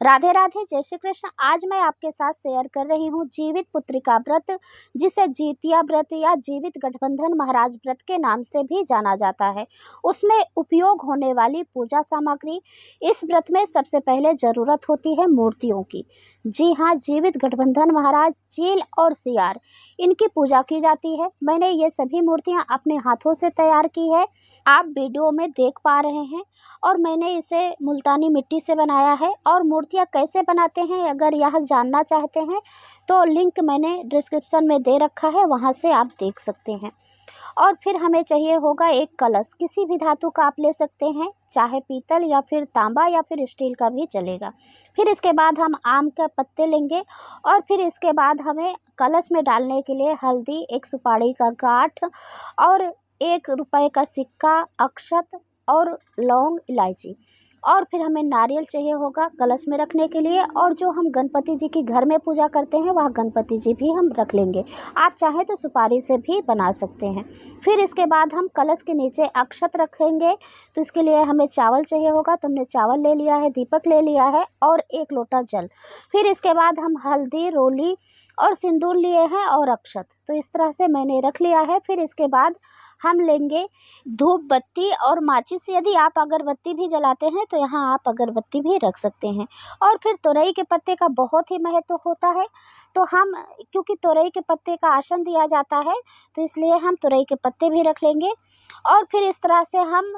राधे राधे, जय श्री कृष्ण। आज मैं आपके साथ शेयर कर रही हूँ जीवित पुत्रिका व्रत, जिसे जीतिया व्रत या जीवित गठबंधन महाराज व्रत के नाम से भी जाना जाता है। उसमें उपयोग होने वाली पूजा सामग्री। इस व्रत में सबसे पहले जरूरत होती है मूर्तियों की। जी हाँ, जीवित गठबंधन महाराज, चील और सियार, इनकी पूजा की जाती है। मैंने ये सभी मूर्तियाँ अपने हाथों से तैयार की है, आप वीडियो में देख पा रहे हैं। और मैंने इसे मुल्तानी मिट्टी से बनाया है। और मूर्तियाँ कैसे बनाते हैं, अगर यह जानना चाहते हैं तो लिंक मैंने डिस्क्रिप्शन में दे रखा है, वहाँ से आप देख सकते हैं। और फिर हमें चाहिए होगा एक कलश, किसी भी धातु का आप ले सकते हैं, चाहे पीतल या फिर तांबा या फिर स्टील का भी चलेगा। फिर इसके बाद हम आम के पत्ते लेंगे। और फिर इसके बाद हमें कलश में डालने के लिए हल्दी, एक सुपारी का गांठ और 1 रुपए का सिक्का, अक्षत और लौंग, इलायची। और फिर हमें नारियल चाहिए होगा कलश में रखने के लिए। और जो हम गणपति जी की घर में पूजा करते हैं, वह गणपति जी भी हम रख लेंगे। आप चाहें तो सुपारी से भी बना सकते हैं। फिर इसके बाद हम कलश के नीचे अक्षत रखेंगे, तो इसके लिए हमें चावल चाहिए होगा। तो हमने चावल ले लिया है, दीपक ले लिया है और 1 लोटा जल। फिर इसके बाद हम हल्दी, रोली और सिंदूर लिए हैं और अक्षत, तो इस तरह से मैंने रख लिया है। फिर इसके बाद हम लेंगे धूप बत्ती और माचिस। यदि आप अगरबत्ती भी जलाते हैं तो यहाँ आप अगरबत्ती भी रख सकते हैं। और फिर तोरई के पत्ते का बहुत ही महत्व होता है, तो हम, क्योंकि तोरई के पत्ते का आसन दिया जाता है, तो इसलिए हम तोरई के पत्ते भी रख लेंगे। और फिर इस तरह से हम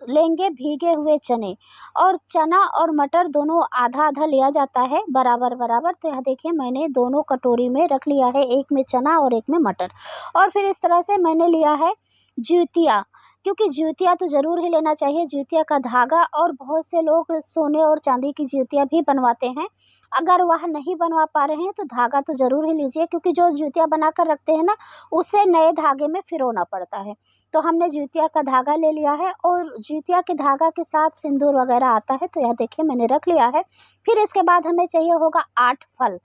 लेंगे भीगे हुए चने। और चना और मटर दोनों आधा आधा लिया जाता है, बराबर बराबर। तो यहाँ देखिए मैंने दोनों कटोरी में रख लिया है, एक में चना और एक में मटर। और फिर इस तरह से मैंने लिया है ज्यूतिया, क्योंकि ज्यूतिया तो ज़रूर ही लेना चाहिए, ज्यूतिया का धागा। और बहुत से लोग सोने और चांदी की ज्यूतिया भी बनवाते हैं। अगर वह नहीं बनवा पा रहे हैं तो धागा तो ज़रूर ही लीजिए, क्योंकि जो ज्यूतिया बना कर रखते हैं ना, उसे नए धागे में फिरोना पड़ता है। तो हमने ज्यूतिया का धागा ले लिया है और ज्यूतिया के धागा के साथ सिंदूर वगैरह आता है, तो यह देखिए मैंने रख लिया है। फिर इसके बाद हमें चाहिए होगा 8 फल।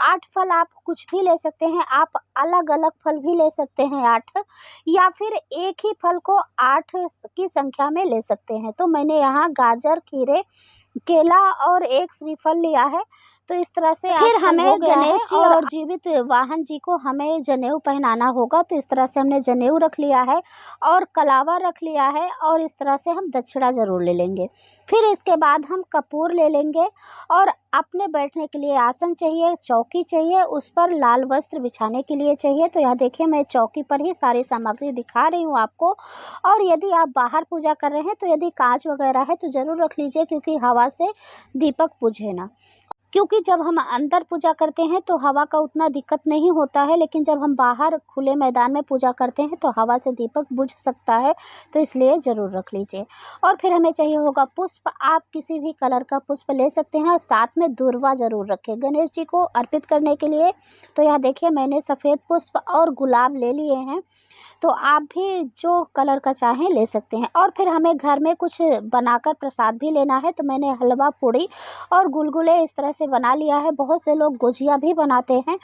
8 फल आप कुछ भी ले सकते हैं, आप अलग अलग फल भी ले सकते हैं 8, या फिर एक ही फल को 8 की संख्या में ले सकते हैं। तो मैंने यहाँ गाजर, खीरे, केला और एक श्रीफल लिया है। तो इस तरह से फिर हमें गणेश जी और जीवित वाहन जी को हमें जनेऊ पहनाना होगा। तो इस तरह से हमने जनेऊ रख लिया है और कलावा रख लिया है। और इस तरह से हम दक्षिणा ज़रूर ले लेंगे। फिर इसके बाद हम कपूर ले लेंगे और अपने बैठने के लिए आसन चाहिए, चौकी चाहिए, उस पर लाल वस्त्र बिछाने के लिए चाहिए। तो यहाँ देखिए मैं चौकी पर ही सारी सामग्री दिखा रही हूँ आपको। और यदि आप बाहर पूजा कर रहे हैं तो यदि कांच वगैरह है तो ज़रूर रख लीजिए, क्योंकि हवा से दीपक बुझे ना। क्योंकि जब हम अंदर पूजा करते हैं तो हवा का उतना दिक्कत नहीं होता है, लेकिन जब हम बाहर खुले मैदान में पूजा करते हैं तो हवा से दीपक बुझ सकता है, तो इसलिए ज़रूर रख लीजिए। और फिर हमें चाहिए होगा पुष्प, आप किसी भी कलर का पुष्प ले सकते हैं। और साथ में दूर्वा ज़रूर रखें गणेश जी को अर्पित करने के लिए। तो यहाँ देखिए मैंने सफ़ेद पुष्प और गुलाब ले लिए हैं, तो आप भी जो कलर का चाहें ले सकते हैं। और फिर हमें घर में कुछ बनाकर प्रसाद भी लेना है, तो मैंने हलवा, पूड़ी और गुलगुले इस तरह से बना लिया है। बहुत से लोग गुजिया भी बनाते हैं।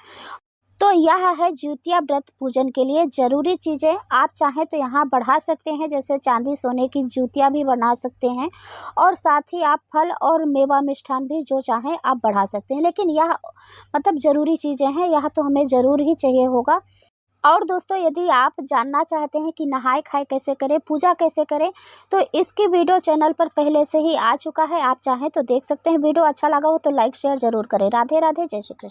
तो यह है ज्यूतिया व्रत पूजन के लिए ज़रूरी चीज़ें। आप चाहें तो यहाँ बढ़ा सकते हैं, जैसे चांदी सोने की ज्यूतिया भी बना सकते हैं। और साथ ही आप फल और मेवा मिष्ठान भी जो चाहें आप बढ़ा सकते हैं। लेकिन यह मतलब ज़रूरी चीज़ें हैं, यह तो हमें ज़रूर ही चाहिए होगा। और दोस्तों, यदि आप जानना चाहते हैं कि नहाए खाए कैसे करें, पूजा कैसे करें, तो इसकी वीडियो चैनल पर पहले से ही आ चुका है, आप चाहें तो देख सकते हैं। वीडियो अच्छा लगा हो तो लाइक शेयर ज़रूर करें। राधे राधे, जय श्री कृष्ण।